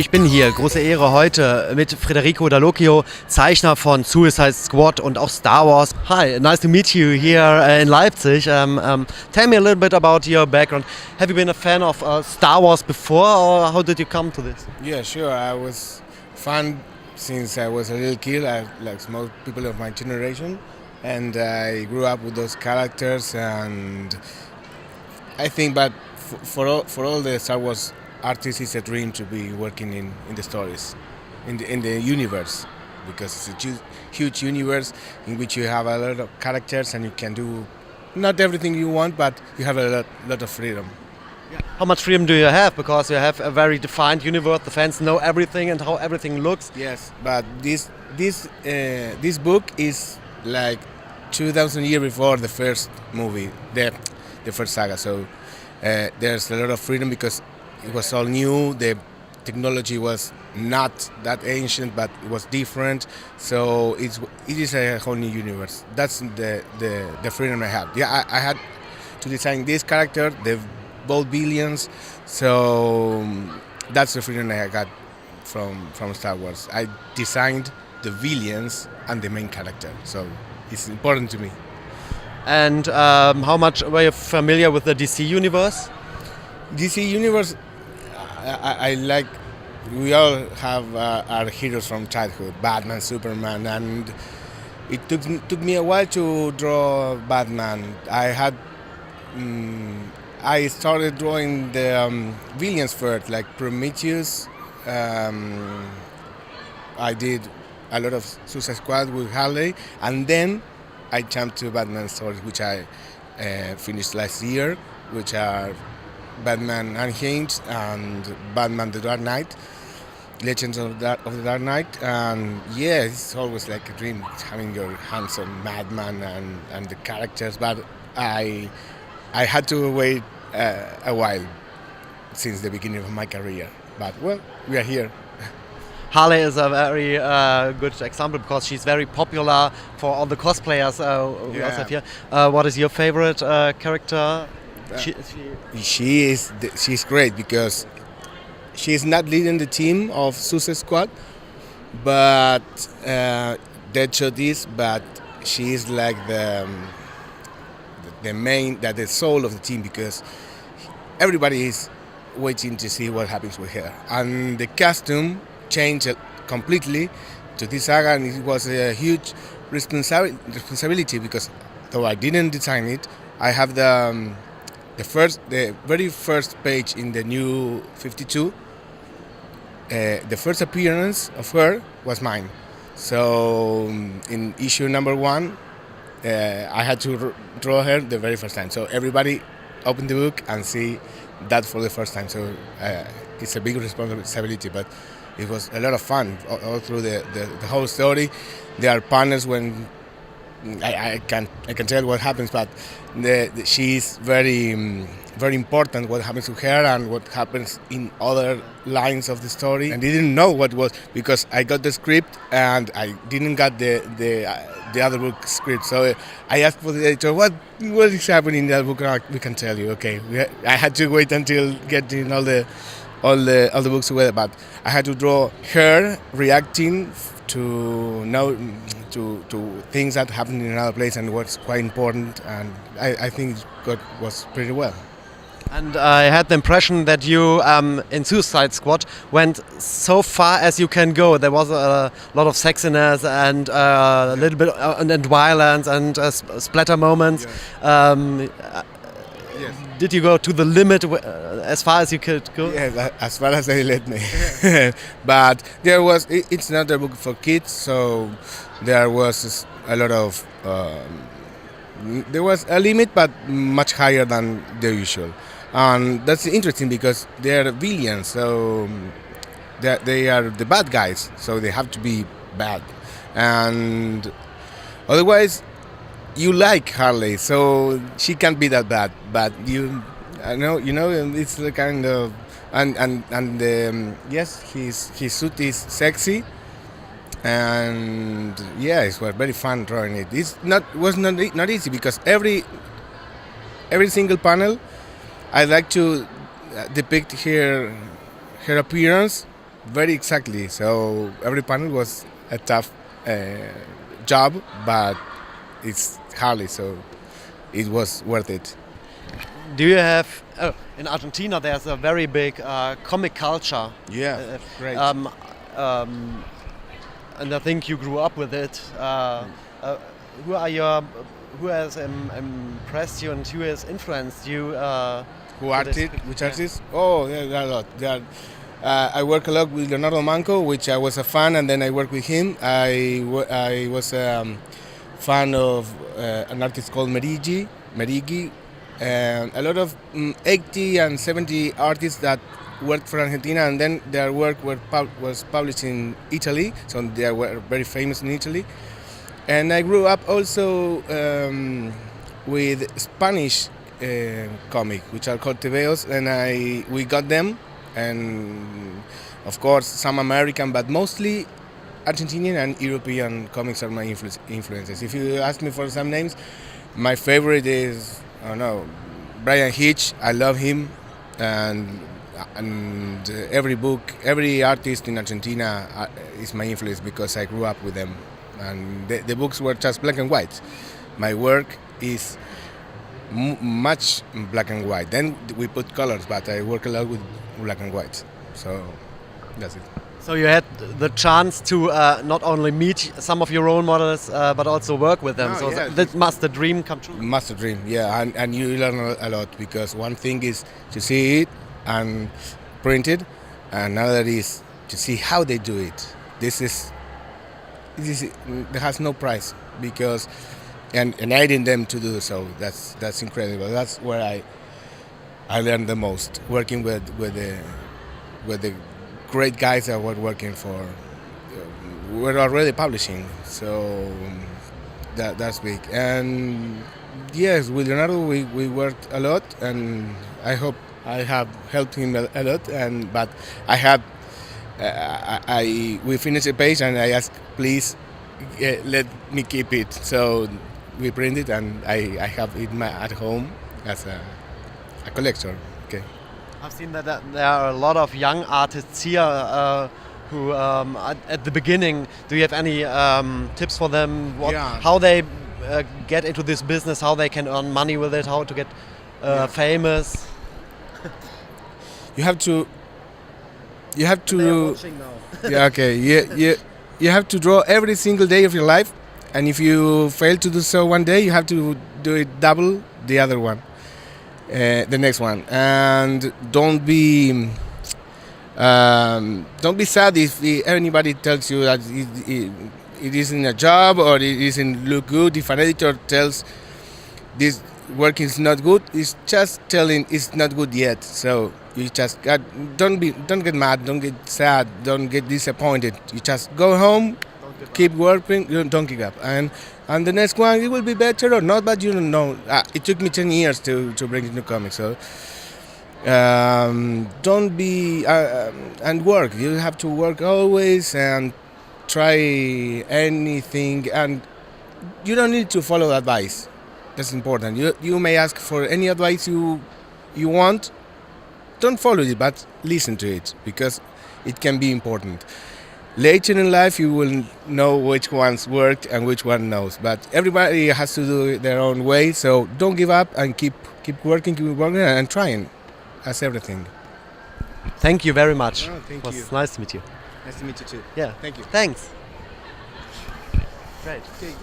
Ich bin hier, große Ehre heute mit Frederico Dallocchio, Zeichner von Suicide Squad und auch Star Wars. Hi, nice to meet you here in Leipzig. Tell me a little bit about your background. Have you been a fan of Star Wars before, or how did you come to this? Yeah, sure. I was fan since I was a little kid, like most people of my generation, and I grew up with those characters. And I think, but for all the Star Wars artists, it's a dream to be working in the stories, in the universe, because it's a huge universe in which you have a lot of characters and you can do not everything you want, but you have a lot of freedom. Yeah. How much freedom do you have? Because you have a very defined universe. The fans know everything and how everything looks. Yes, but this book is like 2,000 years before the first movie, the first saga. So there's a lot of freedom because it was all new. The technology was not that ancient, but it was different. So it is a whole new universe. That's the freedom I have. Yeah, I had to design this character, the both villains. So that's the freedom I got from Star Wars. I designed the villains and the main character. So it's important to me. And how much were you familiar with the DC universe? DC universe, I like. We all have our heroes from childhood: Batman, Superman, and it took me a while to draw Batman. I started drawing the villains first, like Prometheus. I did a lot of Suicide Squad with Harley, and then I jumped to Batman stories, which I finished last year, which are Batman Unhinged and Batman the Dark Knight, Legends of the Dark Knight. And yeah, it's always like a dream having your hands on Batman and the characters, but I had to wait a while since the beginning of my career. But well, we are here. Harley is a very good example because she's very popular for all the cosplayers we also have here. What is your favorite character? She's great because she's not leading the team of Suicide Squad, but Deadshot is. But she is like the soul of the team, because everybody is waiting to see what happens with her. And the costume changed completely to this saga, and it was a huge responsibility because though I didn't design it, I have the very first page in the new 52. The first appearance of her was mine. So in issue number 1, I had to draw her the very first time. So everybody open the book and see that for the first time. So it's a big responsibility, but it was a lot of fun all through the whole story. There are panels when I can tell what happens, but she's very very important what happens to her and what happens in other lines of the story. And I didn't know what was, because I got the script and I didn't get the other book script. So I asked for the editor, what is happening in that book? We can tell you. Okay, I had to wait until getting all the books together, but I had to draw her reacting to things that happened in another place, and what's quite important. And I think it was pretty well. And I had the impression that you, in Suicide Squad, went so far as you can go. There was a lot of sexiness and a little bit and violence and splatter moments. Yes. Yes. Did you go to the limit as far as you could go? Yes, as far as they let me. But it's not a book for kids, so there was a lot of, there was a limit, but much higher than the usual. And that's interesting because they are villains, so they are the bad guys, so they have to be bad. And otherwise, you like Harley, so she can't be that bad. But you know, it's the kind of yes, his suit is sexy, and yeah, it was very fun drawing it. Was not easy because every single panel, I like to depict her appearance very exactly. So every panel was a tough job, but it's hardly, so it was worth it. Do you have in Argentina? There's a very big comic culture. Yeah, great. And I think you grew up with it. Who has impressed you and who has influenced you? Who artist? Which artist? Oh, yeah, there are a lot. I work a lot with Leonardo Manco, which I was a fan, and then I worked with him. I was a fan of an artist called Merigi, and a lot of 80 and 70 artists that worked for Argentina, and then their work was published in Italy, so they were very famous in Italy. And I grew up also with Spanish comic, which are called tebeos, and we got them, and of course some American, but mostly Argentinian and European comics are my influences. If you ask me for some names, my favorite is, I don't know, Brian Hitch. I love him, and every book, every artist in Argentina is my influence because I grew up with them, and the books were just black and white. My work is much black and white. Then we put colors, but I work a lot with black and white. So that's it. So you had the chance to not only meet some of your role models, but also work with them. Oh, So yeah. that must the dream come true. Master dream, yeah, and you learn a lot because one thing is to see it and print it, and another is to see how they do it. This there has no price because and aiding them to do so. That's incredible. That's where I learned the most, working with the great guys that were working for. We're already publishing, so that's big. And yes, with Leonardo we worked a lot, and I hope I have helped him a lot. But I have we finished the page, and I asked, please let me keep it. So we print it, and I have it at home as a collector. Okay. I've seen that there are a lot of young artists here who, at the beginning, do you have any tips for them? How they get into this business? How they can earn money with it? How to get famous? You have to. They are watching now. Yeah. Okay. You have to draw every single day of your life, and if you fail to do so one day, you have to do it double the other one. The next one, and don't be sad if anybody tells you that it isn't a job or it isn't look good. If an editor tells this work is not good, it's just telling it's not good yet. So you just don't get mad, don't get sad, don't get disappointed. You just go home, keep working, don't give up, and the next one, it will be better or not, but you don't know. It took me 10 years to bring it to comics, so don't be and work. You have to work always and try anything, and you don't need to follow advice. That's important. You may ask for any advice you want. Don't follow it, but listen to it because it can be important. Later in life, you will know which ones worked and which one knows. But everybody has to do it their own way. So don't give up and keep working, and trying. That's everything. Thank you very much. Oh, thank it was you. nice to meet you. Nice to meet you too. Yeah. Thank you. Thanks. Great. Okay.